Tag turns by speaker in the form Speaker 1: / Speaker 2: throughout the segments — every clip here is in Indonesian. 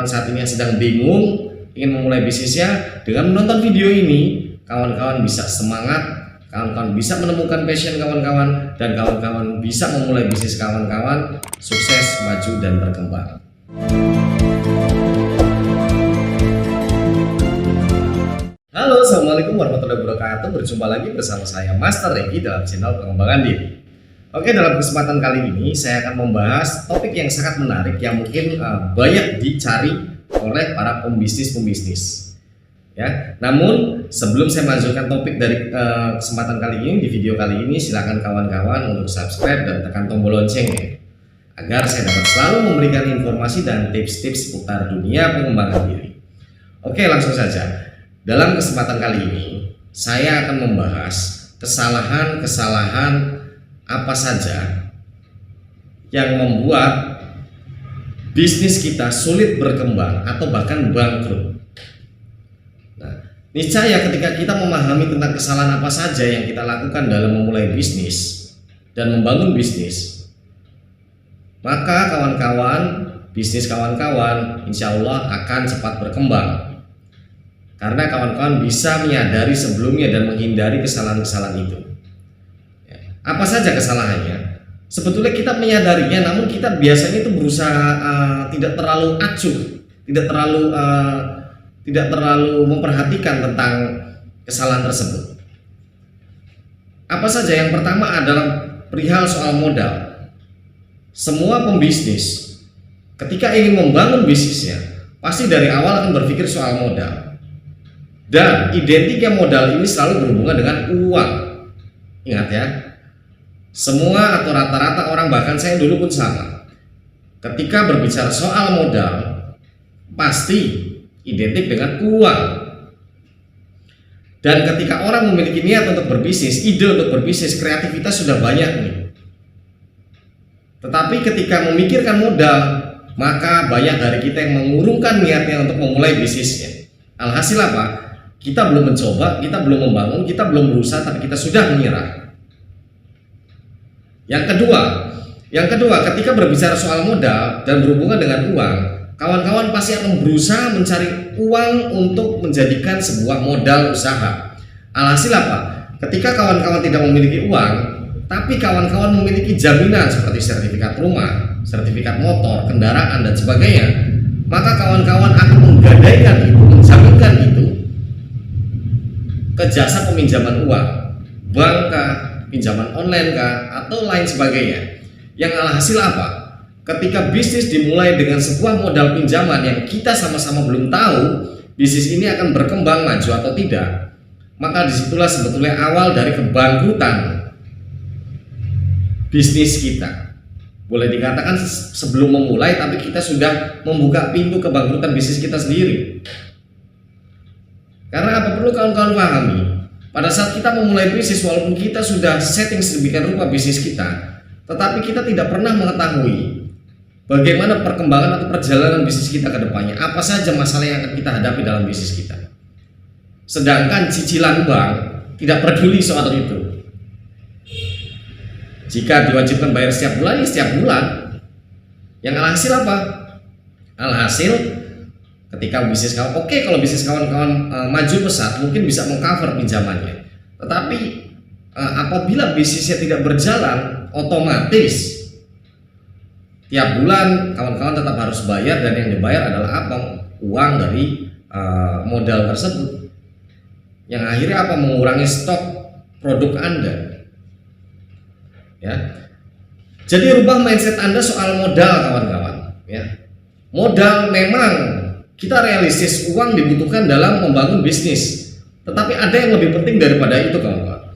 Speaker 1: kawan-kawan saat ini yang sedang bingung ingin memulai bisnisnya, dengan menonton video ini kawan-kawan bisa semangat, kawan-kawan bisa menemukan passion kawan-kawan, dan kawan-kawan bisa memulai bisnis kawan-kawan sukses, maju, dan berkembang. Halo, assalamualaikum warahmatullahi wabarakatuh. Berjumpa lagi bersama saya Master Regi dalam channel pengembangan diri. Oke, dalam kesempatan kali ini saya akan membahas topik yang sangat menarik yang mungkin banyak dicari oleh para pembisnis. Ya, namun sebelum saya melanjutkan topik dari kesempatan kali ini, di video kali ini, silakan kawan-kawan untuk subscribe dan tekan tombol loncengnya agar saya dapat selalu memberikan informasi dan tips-tips seputar dunia pengembangan diri. Oke, langsung saja. Dalam kesempatan kali ini saya akan membahas kesalahan-kesalahan apa saja yang membuat bisnis kita sulit berkembang atau bahkan bangkrut. Nah, niscaya ketika kita memahami tentang kesalahan apa saja yang kita lakukan dalam memulai bisnis dan membangun bisnis, maka bisnis kawan-kawan insya Allah akan cepat berkembang. Karena kawan-kawan bisa menyadari sebelumnya dan menghindari kesalahan-kesalahan itu. Apa saja kesalahannya? Sebetulnya kita menyadarinya, namun kita biasanya itu berusaha tidak terlalu acuh, tidak terlalu memperhatikan tentang kesalahan tersebut. Apa saja? Yang pertama adalah perihal soal modal. Semua pembisnis ketika ingin membangun bisnisnya pasti dari awal akan berpikir soal modal. Dan identiknya modal ini selalu berhubungan dengan uang. Ingat ya, semua atau rata-rata orang, bahkan saya dulu pun sama, ketika berbicara soal modal pasti identik dengan uang. Dan ketika orang memiliki niat untuk berbisnis, ide untuk berbisnis, kreativitas sudah banyak nih. Tetapi ketika memikirkan modal, maka banyak dari kita yang mengurungkan niatnya untuk memulai bisnisnya. Alhasil apa? Kita belum mencoba, kita belum membangun, kita belum berusaha, tapi kita sudah menyerah. Yang kedua, ketika berbicara soal modal dan berhubungan dengan uang, kawan-kawan pasti akan berusaha mencari uang untuk menjadikan sebuah modal usaha. Alhasil apa? Ketika kawan-kawan tidak memiliki uang, tapi kawan-kawan memiliki jaminan seperti sertifikat rumah, sertifikat motor, kendaraan, dan sebagainya, maka kawan-kawan akan menggadaikan itu, menjaminkan itu ke jasa peminjaman uang, bank kah, pinjaman online kah, atau lain sebagainya. Yang alhasil apa? Ketika bisnis dimulai dengan sebuah modal pinjaman yang kita sama-sama belum tahu bisnis ini akan berkembang, maju atau tidak, maka disitulah sebetulnya awal dari kebangkrutan bisnis kita. Boleh dikatakan sebelum memulai, tapi kita sudah membuka pintu kebangkrutan bisnis kita sendiri. Karena apa perlu kawan-kawan pahami, pada saat kita memulai bisnis, walaupun kita sudah setting sedemikian rupa bisnis kita, tetapi kita tidak pernah mengetahui bagaimana perkembangan atau perjalanan bisnis kita ke depannya, apa saja masalah yang akan kita hadapi dalam bisnis kita. Sedangkan cicilan bank tidak peduli soal itu. Jika diwajibkan bayar setiap bulan, ya setiap bulan. Yang alhasil apa? Alhasil ketika bisnis kawan, oke, kalau bisnis kawan-kawan maju pesat, mungkin bisa mengcover pinjamannya. Tetapi apabila bisnisnya tidak berjalan, otomatis tiap bulan kawan-kawan tetap harus bayar, dan yang dibayar adalah apa? Uang dari modal tersebut. Yang akhirnya apa? Mengurangi stok produk Anda. Ya. Jadi rubah mindset Anda soal modal, kawan-kawan. Ya. Modal memang kita realistis, uang dibutuhkan dalam membangun bisnis, tetapi ada yang lebih penting daripada itu, kawan-kawan.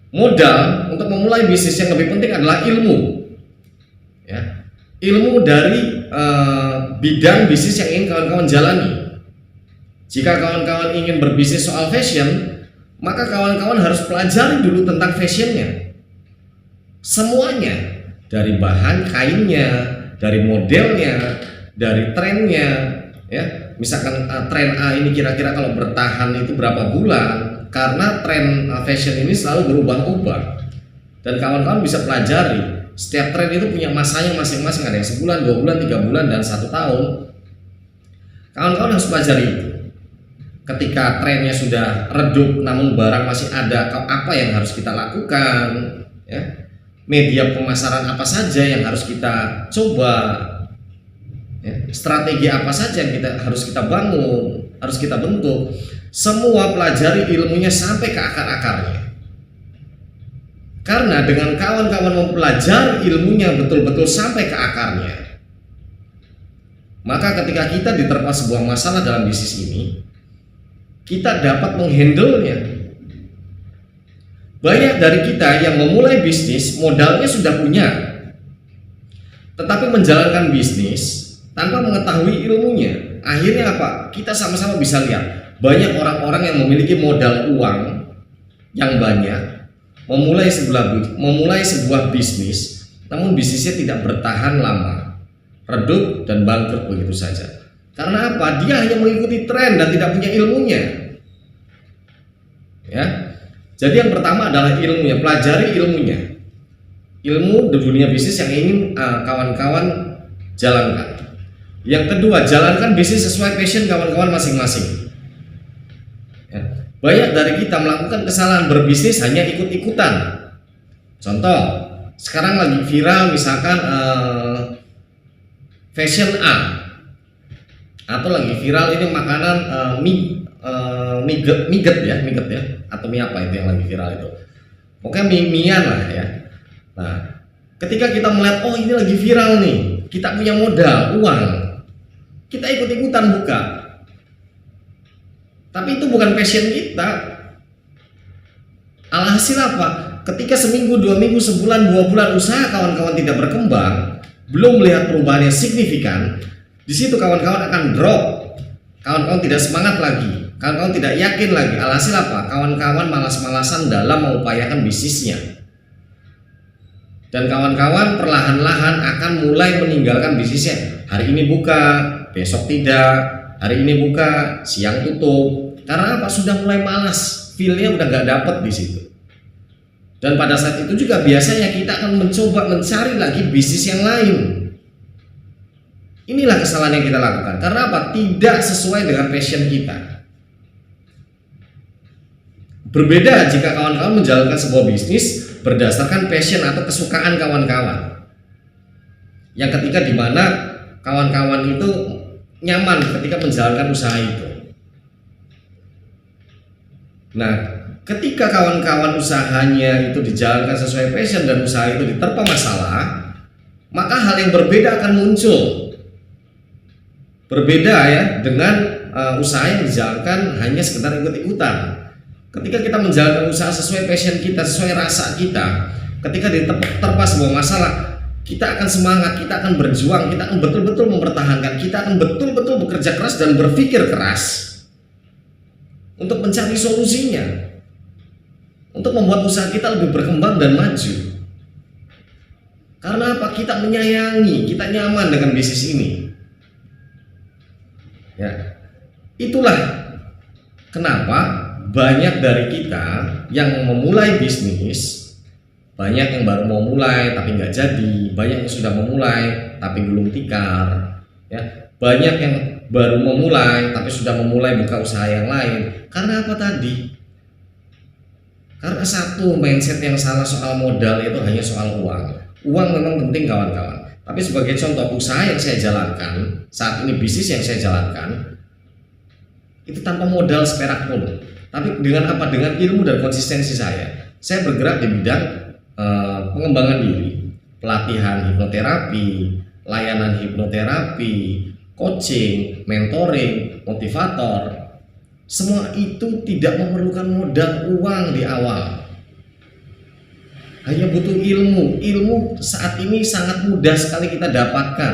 Speaker 1: Modal untuk memulai bisnis yang lebih penting adalah ilmu. Ya. Ilmu dari bidang bisnis yang ingin kawan-kawan jalani. Jika kawan-kawan ingin berbisnis soal fashion, maka kawan-kawan harus pelajari dulu tentang fashionnya. Semuanya, dari bahan kainnya, dari modelnya, dari trennya, ya. Misalkan tren A ini kira-kira kalau bertahan itu berapa bulan, karena tren fashion ini selalu berubah-ubah. Dan kawan-kawan bisa pelajari, setiap tren itu punya masanya masing-masing, ada yang sebulan, 2 bulan, 3 bulan, dan 1 tahun. Kawan-kawan harus pelajari itu. Ketika trennya sudah redup namun barang masih ada, apa yang harus kita lakukan, ya? Media pemasaran apa saja yang harus kita coba, ya? Strategi apa saja yang harus kita bangun, harus kita bentuk. Semua pelajari ilmunya sampai ke akar-akarnya. Karena dengan kawan-kawan mempelajari ilmunya betul-betul sampai ke akarnya, maka ketika kita diterpa sebuah masalah dalam bisnis ini, kita dapat menghandle-nya. Banyak dari kita yang memulai bisnis modalnya sudah punya, tetapi menjalankan bisnis tanpa mengetahui ilmunya. Akhirnya apa? Kita sama-sama bisa lihat banyak orang-orang yang memiliki modal uang yang banyak, memulai sebuah bisnis, namun bisnisnya tidak bertahan lama, redup dan bangkrut begitu saja. Karena apa? Dia hanya mengikuti tren dan tidak punya ilmunya. Ya. Jadi yang pertama adalah ilmunya, pelajari ilmunya. Ilmu di dunia bisnis yang ingin kawan-kawan jalankan. Yang kedua, jalankan bisnis sesuai passion kawan-kawan masing-masing. Banyak dari kita melakukan kesalahan berbisnis hanya ikut-ikutan. Contoh, sekarang lagi viral misalkan fashion A, atau lagi viral ini makanan miget ya, atau mie apa itu yang lagi viral itu. Pokoknya mie-mian lah ya. Nah, ketika kita melihat, oh ini lagi viral nih, kita punya modal, uang, kita ikut-ikutan buka. Tapi itu bukan passion kita. Alhasil apa? Ketika seminggu, 2 minggu, sebulan, 2 bulan usaha kawan-kawan tidak berkembang, belum melihat perubahan yang signifikan, di situ kawan-kawan akan drop. Kawan-kawan tidak semangat lagi, kawan-kawan tidak yakin lagi. Alhasil apa? Kawan-kawan malas-malasan dalam mengupayakan bisnisnya. Dan kawan-kawan perlahan-lahan akan mulai meninggalkan bisnisnya. Hari ini buka, besok tidak. Hari ini buka, siang tutup. Karena apa? Sudah mulai malas, feel-nya udah gak dapet di situ. Dan pada saat itu juga biasanya kita akan mencoba mencari lagi bisnis yang lain. Inilah kesalahan yang kita lakukan. Karena apa? Tidak sesuai dengan passion kita. Berbeda jika kawan-kawan menjalankan sebuah bisnis berdasarkan passion atau kesukaan kawan-kawan. Yang ketika dimana kawan-kawan itu nyaman ketika menjalankan usaha itu. Nah, ketika kawan-kawan usahanya itu dijalankan sesuai passion dan usaha itu diterpa masalah, maka hal yang berbeda akan muncul. Berbeda ya dengan usaha yang dijalankan hanya sekedar ikut-ikutan. Ketika kita menjalankan usaha sesuai passion kita, sesuai rasa kita, ketika diterpa sebuah masalah, kita akan semangat, kita akan berjuang, kita akan betul-betul mempertahankan, kita akan betul-betul bekerja keras dan berpikir keras untuk mencari solusinya, untuk membuat usaha kita lebih berkembang dan maju. Karena apa? Kita menyayangi, kita nyaman dengan bisnis ini. Ya, itulah kenapa banyak dari kita yang memulai bisnis, banyak yang baru mau mulai tapi nggak jadi, banyak yang sudah memulai tapi belum tikar, ya, banyak yang baru memulai tapi sudah memulai buka usaha yang lain. Karena apa tadi? Karena satu, mindset yang salah soal modal itu hanya soal uang. Uang memang penting kawan-kawan, tapi sebagai contoh usaha yang saya jalankan saat ini, bisnis yang saya jalankan itu tanpa modal seperak pun. Tapi dengan apa? Dengan ilmu dan konsistensi saya bergerak di bidang pengembangan diri, pelatihan hipnoterapi, layanan hipnoterapi, coaching, mentoring, motivator. Semua itu tidak memerlukan modal uang di awal. Hanya butuh ilmu. Ilmu saat ini sangat mudah sekali kita dapatkan.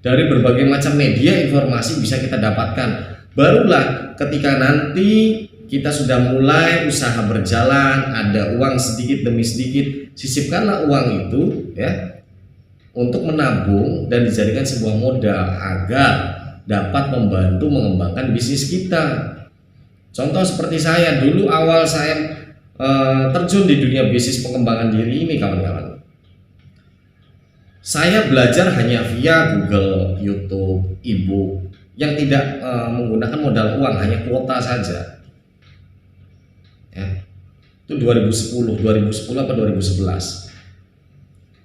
Speaker 1: Dari berbagai macam media informasi bisa kita dapatkan. Barulah ketika nanti kita sudah mulai usaha berjalan, ada uang sedikit demi sedikit, sisipkanlah uang itu ya untuk menabung dan dijadikan sebuah modal agar dapat membantu mengembangkan bisnis kita. Contoh seperti saya dulu, awal saya terjun di dunia bisnis pengembangan diri ini kawan-kawan, saya belajar hanya via Google, YouTube, e-book yang tidak menggunakan modal uang, hanya kuota saja. Ya. Itu 2010 apa 2011.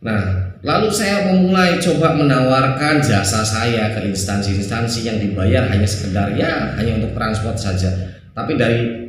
Speaker 1: Nah, lalu saya memulai coba menawarkan jasa saya ke instansi-instansi yang dibayar hanya sekedar ya hanya untuk transport saja. Tapi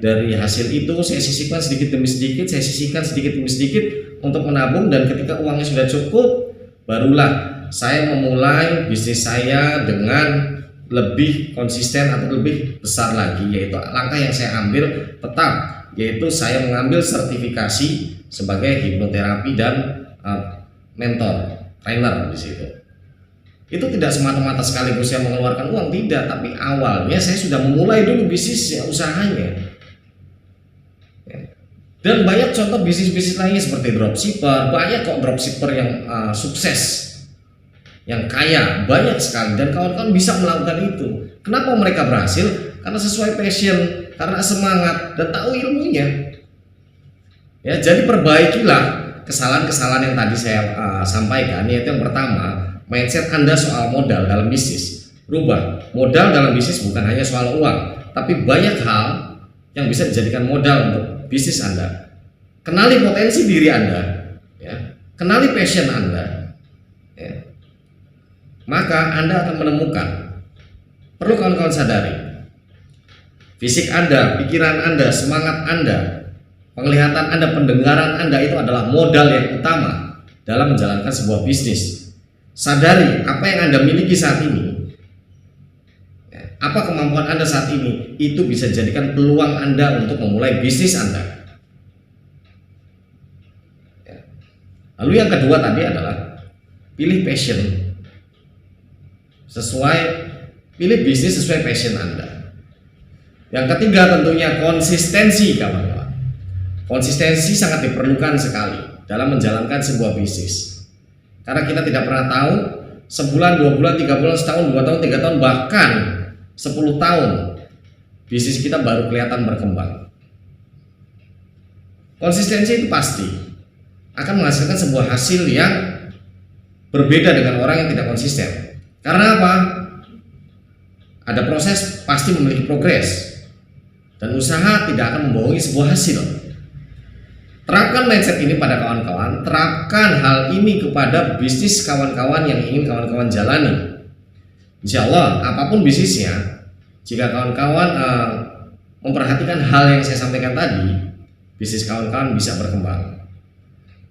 Speaker 1: dari hasil itu saya sisihkan sedikit demi sedikit, saya sisihkan sedikit demi sedikit untuk menabung, dan ketika uangnya sudah cukup, barulah saya memulai bisnis saya dengan lebih konsisten atau lebih besar lagi, yaitu langkah yang saya ambil tetap, yaitu saya mengambil sertifikasi sebagai hipnoterapi dan mentor, trainer di situ. Itu tidak semata-mata sekaligus saya mengeluarkan uang, tidak, tapi awalnya saya sudah memulai dulu bisnisnya, usahanya. Dan banyak contoh bisnis-bisnis lainnya seperti dropshipper, banyak kok dropshipper yang sukses, yang kaya, banyak sekali, dan kawan-kawan bisa melakukan itu. Kenapa mereka berhasil? Karena sesuai passion, karena semangat dan tahu ilmunya. Ya, jadi perbaikilah kesalahan-kesalahan yang tadi saya sampaikan, yaitu yang pertama, mindset Anda soal modal dalam bisnis. Rubah, modal dalam bisnis bukan hanya soal uang, tapi banyak hal yang bisa dijadikan modal untuk bisnis Anda. Kenali potensi diri Anda, ya. Kenali passion Anda, ya. Maka Anda akan menemukan. Perlu kawan-kawan sadari, fisik Anda, pikiran Anda, semangat Anda, penglihatan Anda, pendengaran Anda itu adalah modal yang utama dalam menjalankan sebuah bisnis. Sadari apa yang Anda miliki saat ini, apa kemampuan Anda saat ini, itu bisa jadikan peluang Anda untuk memulai bisnis Anda. Lalu yang kedua tadi adalah pilih passion, pilih bisnis sesuai passion Anda. Yang ketiga tentunya konsistensi, kawan-kawan. Konsistensi sangat diperlukan sekali dalam menjalankan sebuah bisnis. Karena kita tidak pernah tahu sebulan, 2 bulan, 3 bulan, setahun, 2 tahun, 3 tahun, bahkan 10 tahun bisnis kita baru kelihatan berkembang. Konsistensi itu pasti akan menghasilkan sebuah hasil yang berbeda dengan orang yang tidak konsisten. Karena apa? Ada proses pasti memiliki progres, dan usaha tidak akan membohongi sebuah hasil. Terapkan mindset ini pada kawan-kawan, terapkan hal ini kepada bisnis kawan-kawan yang ingin kawan-kawan jalani. Insya Allah, apapun bisnisnya, jika kawan-kawan memperhatikan hal yang saya sampaikan tadi, bisnis kawan-kawan bisa berkembang.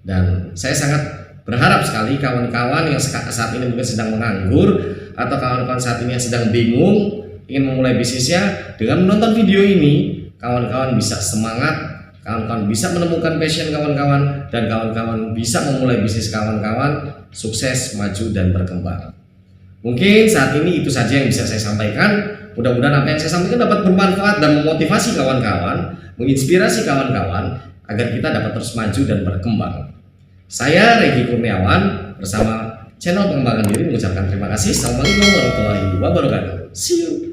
Speaker 1: Dan saya sangat berharap sekali kawan-kawan yang saat ini mungkin sedang menganggur, atau kawan-kawan saat ini yang sedang bingung ingin memulai bisnisnya, dengan menonton video ini, kawan-kawan bisa semangat, kawan-kawan bisa menemukan passion kawan-kawan, dan kawan-kawan bisa memulai bisnis kawan-kawan sukses, maju, dan berkembang. Mungkin saat ini itu saja yang bisa saya sampaikan. Mudah-mudahan apa yang saya sampaikan dapat bermanfaat dan memotivasi kawan-kawan, menginspirasi kawan-kawan agar kita dapat terus maju dan berkembang. Saya Regi Kurniawan bersama channel Pengembangan Diri mengucapkan terima kasih. Assalamualaikum warahmatullahi wabarakatuh. See you.